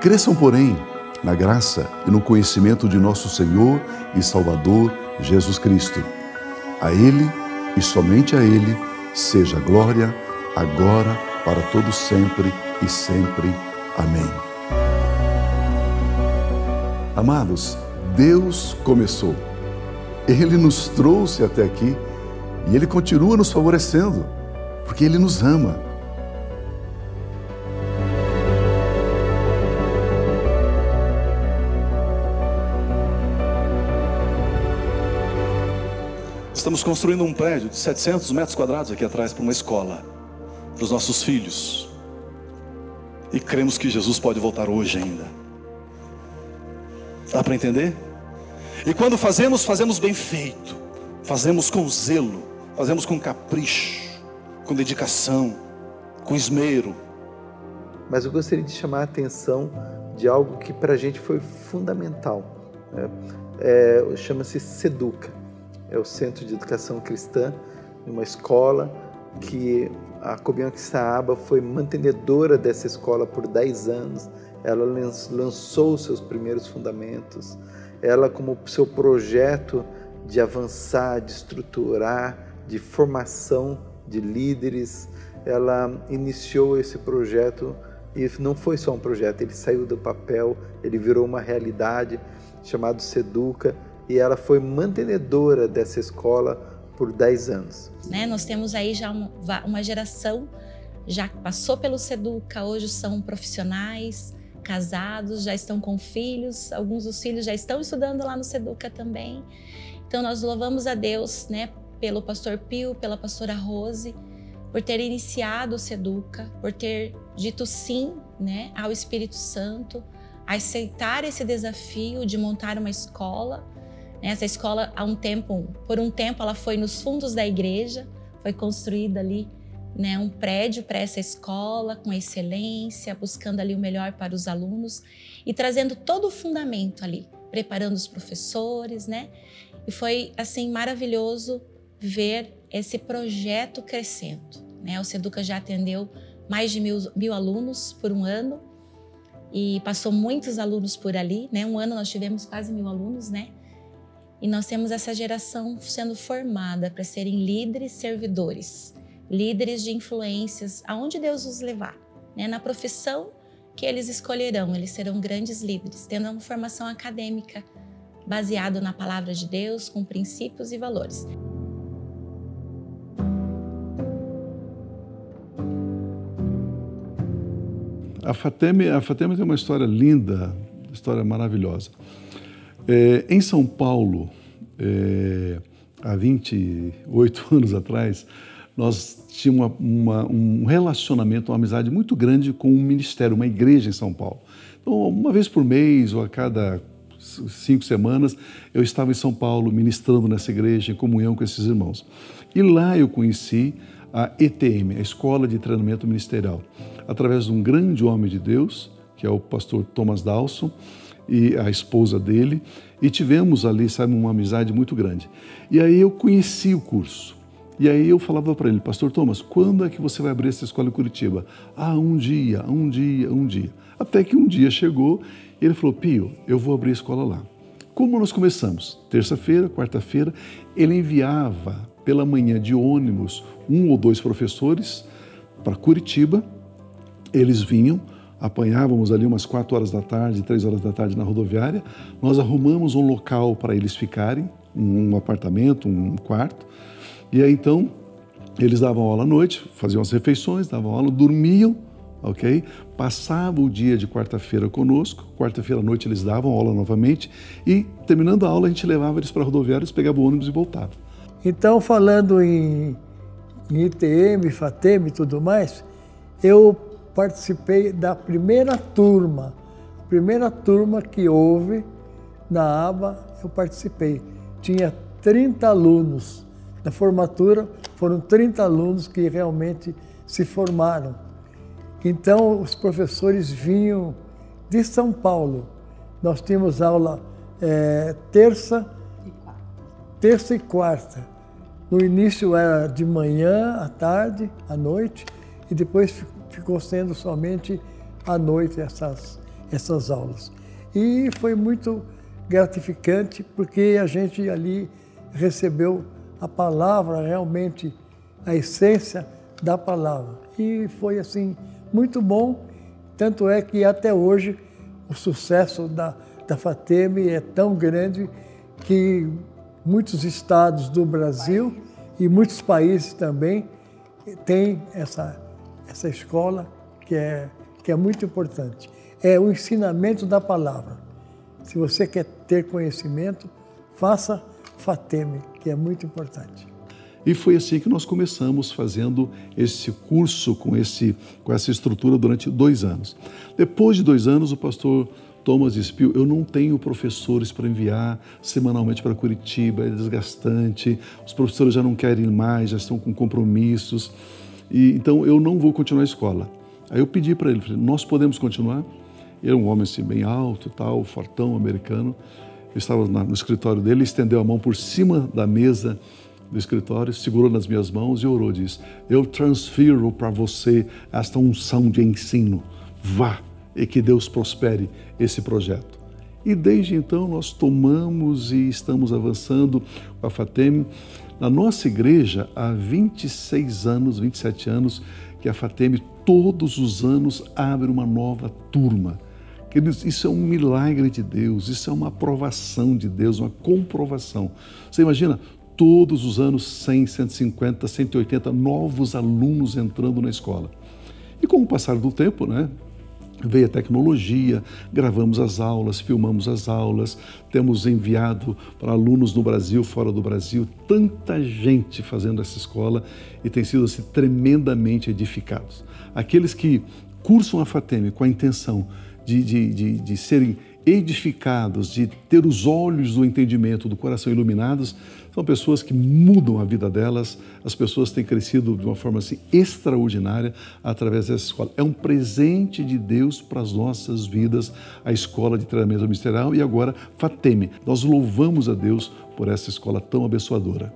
Cresçam, porém, na graça e no conhecimento de nosso Senhor e Salvador Jesus Cristo. A Ele e somente a Ele seja a glória, agora, para todos sempre e sempre. Amém. Amados, Deus começou. Ele nos trouxe até aqui e Ele continua nos favorecendo, porque Ele nos ama. Estamos construindo um prédio de 700 metros quadrados aqui atrás para uma escola, para os nossos filhos. E cremos que Jesus pode voltar hoje ainda. Dá para entender? E quando fazemos, fazemos bem feito. Fazemos com zelo, fazemos com capricho, com dedicação, com esmero. Mas eu gostaria de chamar a atenção de algo que para a gente foi fundamental, né? Chama-se SEDUCA. É o Centro de Educação Cristã, uma escola que a Comunhão Quixaba foi mantenedora dessa escola por 10 anos. Ela lançou os seus primeiros fundamentos. Ela, como seu projeto de avançar, de estruturar, de formação de líderes, ela iniciou esse projeto e não foi só um projeto, ele saiu do papel, ele virou uma realidade, chamado SEDUCA, e ela foi mantenedora dessa escola por 10 anos. Nós temos aí já uma geração, já passou pelo SEDUCA, hoje são profissionais, casados, já estão com filhos, alguns dos filhos já estão estudando lá no SEDUCA também. Então nós louvamos a Deus, pelo pastor Pio, pela pastora Rose, por ter iniciado o SEDUCA, por ter dito sim, ao Espírito Santo, a aceitar esse desafio de montar uma escola. Essa escola, por um tempo, ela foi nos fundos da igreja, foi construída ali, um prédio para essa escola, com excelência, buscando ali o melhor para os alunos e trazendo todo o fundamento ali, preparando os professores, E foi, assim, maravilhoso ver esse projeto crescendo, O SEDUCA já atendeu mais de mil alunos por um ano e passou muitos alunos por ali, Um ano nós tivemos quase 1000 alunos, E nós temos essa geração sendo formada para serem líderes servidores, líderes de influências, aonde Deus os levar, Na profissão que eles escolherão, eles serão grandes líderes, tendo uma formação acadêmica baseada na palavra de Deus, com princípios e valores. A Fateme tem uma história linda, uma história maravilhosa. Em São Paulo, há 28 anos atrás, nós tínhamos um relacionamento, uma amizade muito grande com um ministério, uma igreja em São Paulo. Então, uma vez por mês ou a cada 5 semanas, eu estava em São Paulo ministrando nessa igreja, em comunhão com esses irmãos. E lá eu conheci a ETM, a Escola de Treinamento Ministerial, através de um grande homem de Deus, que é o pastor Thomas Dawson, e a esposa dele, e tivemos ali, uma amizade muito grande. E aí eu conheci o curso. E aí eu falava para ele, pastor Thomas, quando é que você vai abrir essa escola em Curitiba? Um dia. Até que um dia chegou e ele falou, Pio, eu vou abrir a escola lá. Como nós começamos? Terça-feira, quarta-feira, ele enviava pela manhã de ônibus 1 ou 2 professores para Curitiba, eles vinham, apanhávamos ali umas 4 horas da tarde, 3 horas da tarde na rodoviária, nós arrumamos um local para eles ficarem, um apartamento, um quarto, e aí então eles davam aula à noite, faziam as refeições, davam aula, dormiam, ok? Passavam o dia de quarta-feira conosco, quarta-feira à noite eles davam aula novamente e terminando a aula a gente levava eles para a rodoviária, eles pegavam o ônibus e voltavam. Então, falando em ITM, FATEM e tudo mais, eu participei da primeira turma que houve na aba, eu participei. Tinha 30 alunos. Na formatura foram 30 alunos que realmente se formaram. Então os professores vinham de São Paulo. Nós tínhamos aula terça e quarta. No início era de manhã, à tarde, à noite, e depois ficou sendo somente à noite essas aulas. E foi muito gratificante, porque a gente ali recebeu a palavra, realmente a essência da palavra. E foi assim, muito bom, tanto é que até hoje o sucesso da FATEM é tão grande que muitos estados do Brasil e muitos países também têm essa escola que é muito importante. É o ensinamento da palavra. Se você quer ter conhecimento, faça FATEM, que é muito importante. E foi assim que nós começamos fazendo esse curso com essa estrutura durante 2 anos. Depois de 2 anos, o pastor Thomas Spiel, eu não tenho professores para enviar semanalmente para Curitiba, é desgastante, os professores já não querem mais, já estão com compromissos, então eu não vou continuar a escola. Aí eu pedi para ele, falei, nós podemos continuar? Ele é um homem assim, bem alto, tal, fortão, americano. Eu estava no escritório dele, estendeu a mão por cima da mesa do escritório, segurou nas minhas mãos e orou, disse, eu transfiro para você esta unção de ensino, vá, e que Deus prospere esse projeto. E desde então nós tomamos e estamos avançando com a FATEM. Na nossa igreja, há 26 anos, 27 anos, que a FATEM todos os anos abre uma nova turma. Queridos, isso é um milagre de Deus, isso é uma aprovação de Deus, uma comprovação. Você imagina, todos os anos 100, 150, 180 novos alunos entrando na escola. E com o passar do tempo, veio a tecnologia, gravamos as aulas, filmamos as aulas, temos enviado para alunos no Brasil, fora do Brasil, tanta gente fazendo essa escola e tem sido assim, tremendamente edificados. Aqueles que cursam a FATEM com a intenção de serem edificados, de ter os olhos do entendimento, do coração iluminados, são pessoas que mudam a vida delas, as pessoas têm crescido de uma forma assim extraordinária através dessa escola. É um presente de Deus para as nossas vidas, a Escola de Treinamento Ministerial e agora FATEM. Nós louvamos a Deus por essa escola tão abençoadora.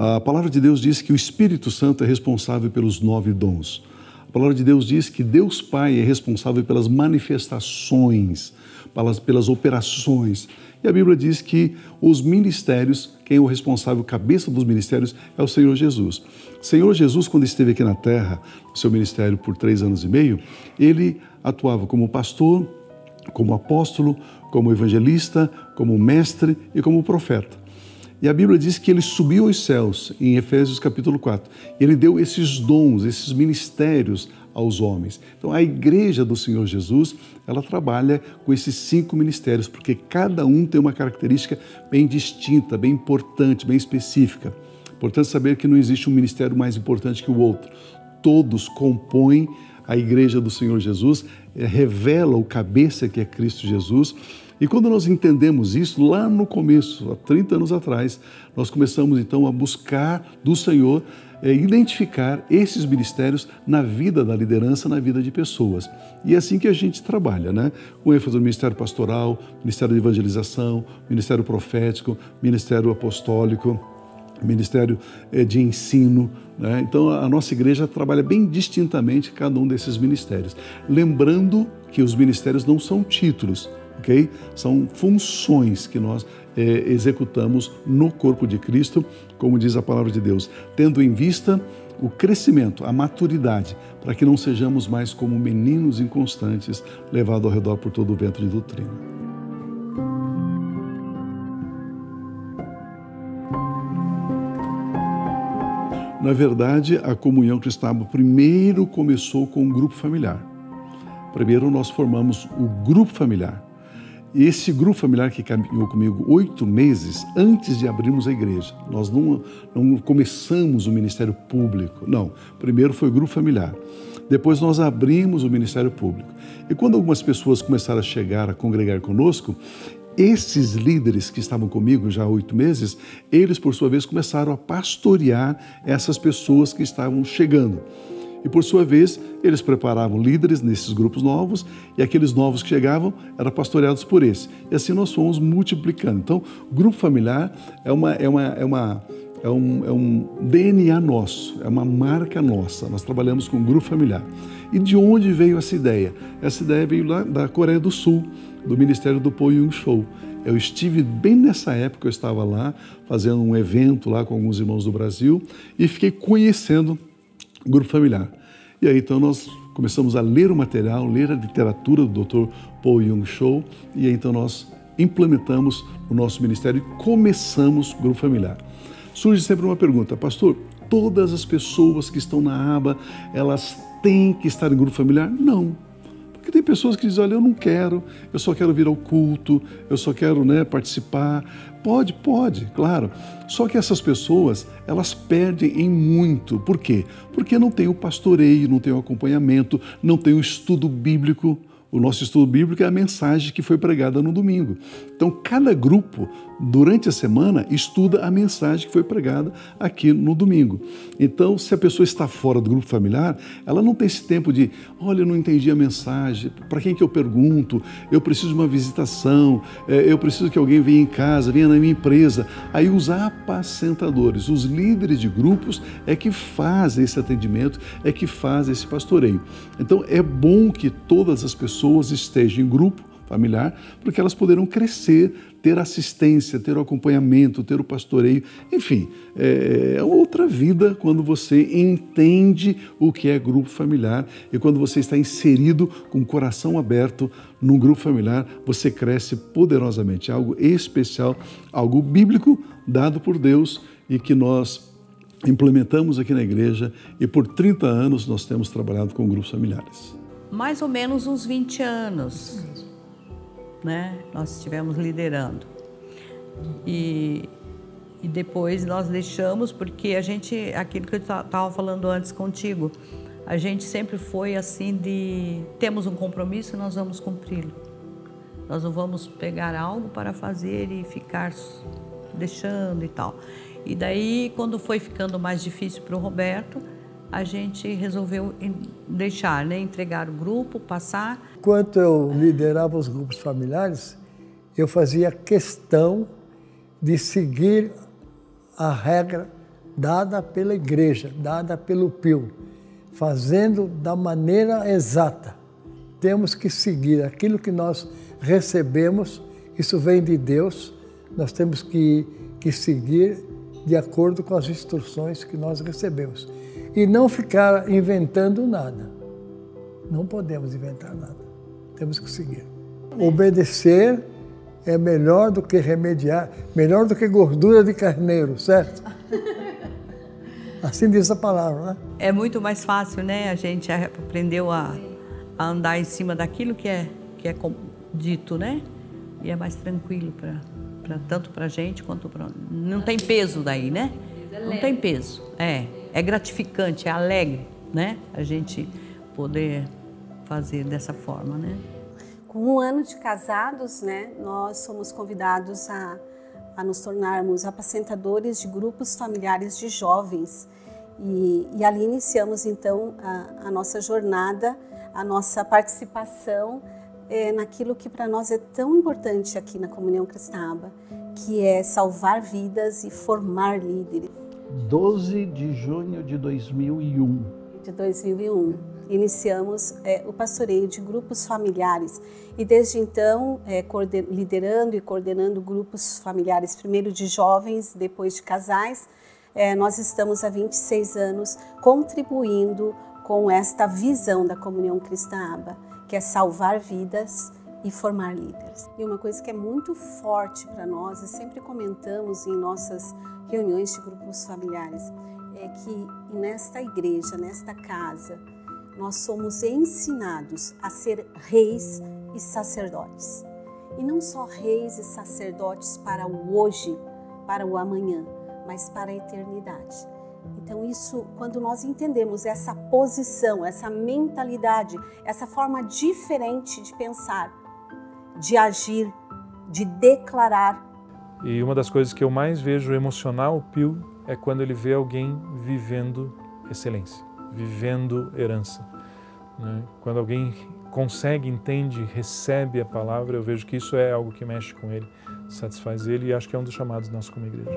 A palavra de Deus diz que o Espírito Santo é responsável pelos 9 dons. A palavra de Deus diz que Deus Pai é responsável pelas manifestações, pelas operações. E a Bíblia diz que os ministérios, quem é o responsável, cabeça dos ministérios, é o Senhor Jesus. O Senhor Jesus, quando esteve aqui na terra, no seu ministério por 3 anos e meio, ele atuava como pastor, como apóstolo, como evangelista, como mestre e como profeta. E a Bíblia diz que ele subiu aos céus, em Efésios capítulo 4. Ele deu esses dons, esses ministérios aos homens. Então, a igreja do Senhor Jesus, ela trabalha com esses 5 ministérios, porque cada um tem uma característica bem distinta, bem importante, bem específica. Importante saber que não existe um ministério mais importante que o outro. Todos compõem a igreja do Senhor Jesus, revela o cabeça que é Cristo Jesus. E quando nós entendemos isso, lá no começo, há 30 anos atrás, nós começamos então a buscar do Senhor identificar esses ministérios na vida da liderança, na vida de pessoas. E é assim que a gente trabalha, com ênfase no ministério pastoral, ministério de evangelização, ministério profético, ministério apostólico, ministério de ensino. Então, a nossa igreja trabalha bem distintamente cada um desses ministérios. Lembrando que os ministérios não são títulos, ok? São funções que nós executamos no corpo de Cristo, como diz a palavra de Deus, tendo em vista o crescimento, a maturidade, para que não sejamos mais como meninos inconstantes, levados ao redor por todo o vento de doutrina. Na verdade, a comunhão cristã primeiro começou com um grupo familiar. Primeiro nós formamos o grupo familiar. E esse grupo familiar que caminhou comigo 8 meses antes de abrirmos a igreja. Nós não começamos o ministério público, não. Primeiro foi o grupo familiar. Depois nós abrimos o ministério público. E quando algumas pessoas começaram a chegar, a congregar conosco, esses líderes que estavam comigo já há 8 meses, eles por sua vez começaram a pastorear essas pessoas que estavam chegando. E por sua vez, eles preparavam líderes nesses grupos novos e aqueles novos que chegavam eram pastoreados por esse. E assim nós fomos multiplicando. Então, o grupo familiar é é um DNA nosso, é uma marca nossa. Nós trabalhamos com grupo familiar. E de onde veio essa ideia? Essa ideia veio lá da Coreia do Sul, do Ministério do Po Yung Cho. Eu estive bem nessa época, eu estava lá fazendo um evento lá com alguns irmãos do Brasil e fiquei conhecendo o grupo familiar. E aí então nós começamos a ler o material, ler a literatura do Dr. Po Yung Cho, e aí então nós implementamos o nosso ministério e começamos o grupo familiar. Surge sempre uma pergunta: pastor, todas as pessoas que estão na aba, elas têm que estar em grupo familiar? Não. Porque tem pessoas que dizem, olha, eu não quero, eu só quero vir ao culto, eu só quero, participar. Pode, claro. Só que essas pessoas, elas perdem em muito. Por quê? Porque não tem o pastoreio, não tem o acompanhamento, não tem o estudo bíblico. O nosso estudo bíblico é a mensagem que foi pregada no domingo. Então, cada grupo, durante a semana, estuda a mensagem que foi pregada aqui no domingo. Então, se a pessoa está fora do grupo familiar, ela não tem esse tempo de, olha, eu não entendi a mensagem, para quem que eu pergunto? Eu preciso de uma visitação, eu preciso que alguém venha em casa, venha na minha empresa. Aí os apacentadores, os líderes de grupos é que fazem esse atendimento, é que fazem esse pastoreio. Então, é bom que todas as pessoas estejam em grupo familiar, porque elas poderão crescer, ter assistência, ter o acompanhamento, ter o pastoreio, enfim, é outra vida quando você entende o que é grupo familiar e quando você está inserido com o coração aberto num grupo familiar, você cresce poderosamente, é algo especial, algo bíblico dado por Deus e que nós implementamos aqui na igreja e por 30 anos nós temos trabalhado com grupos familiares. Mais ou menos uns 20 anos, né? Nós estivemos liderando. E depois nós deixamos, porque a gente, aquilo que eu estava falando antes contigo, a gente sempre foi assim de, temos um compromisso, nós vamos cumpri-lo. Nós não vamos pegar algo para fazer e ficar deixando e tal. E daí, quando foi ficando mais difícil para o Roberto, a gente resolveu deixar, entregar o grupo, passar. Enquanto eu liderava os grupos familiares, eu fazia questão de seguir a regra dada pela igreja, dada pelo PIL, fazendo da maneira exata. Temos que seguir aquilo que nós recebemos, isso vem de Deus, nós temos que seguir de acordo com as instruções que nós recebemos. E não ficar inventando nada. Não podemos inventar nada. Temos que seguir. Obedecer é melhor do que remediar, melhor do que gordura de carneiro, certo? Assim diz a palavra, né? É muito mais fácil, né? A gente aprendeu a andar em cima daquilo que é dito, né? E é mais tranquilo tanto para a gente quanto para... Não tem peso daí, né? Não tem peso. É gratificante, é alegre, né? A gente poder fazer dessa forma, né? Com 1 ano de casados, né, nós somos convidados a nos tornarmos apacentadores de grupos familiares de jovens. E ali iniciamos, então, a nossa jornada, a nossa participação naquilo que para nós é tão importante aqui na Comunhão Cristã Aba, que é salvar vidas e formar líderes. 12 de junho de 2001. De 2001. Iniciamos o pastoreio de grupos familiares e desde então liderando e coordenando grupos familiares, primeiro de jovens, depois de casais, nós estamos há 26 anos contribuindo com esta visão da Comunhão Cristã Aba, que é salvar vidas e formar líderes. E uma coisa que é muito forte para nós, e sempre comentamos em nossas reuniões de grupos familiares, é que nesta igreja, nesta casa, nós somos ensinados a ser reis e sacerdotes. E não só reis e sacerdotes para o hoje, para o amanhã, mas para a eternidade. Então isso, quando nós entendemos essa posição, essa mentalidade, essa forma diferente de pensar, de agir, de declarar. E uma das coisas que eu mais vejo emocionar o Pio é quando ele vê alguém vivendo excelência, vivendo herança, né? Quando alguém consegue, entende, recebe a palavra, eu vejo que isso é algo que mexe com ele, satisfaz ele e acho que é um dos chamados nossos como igreja.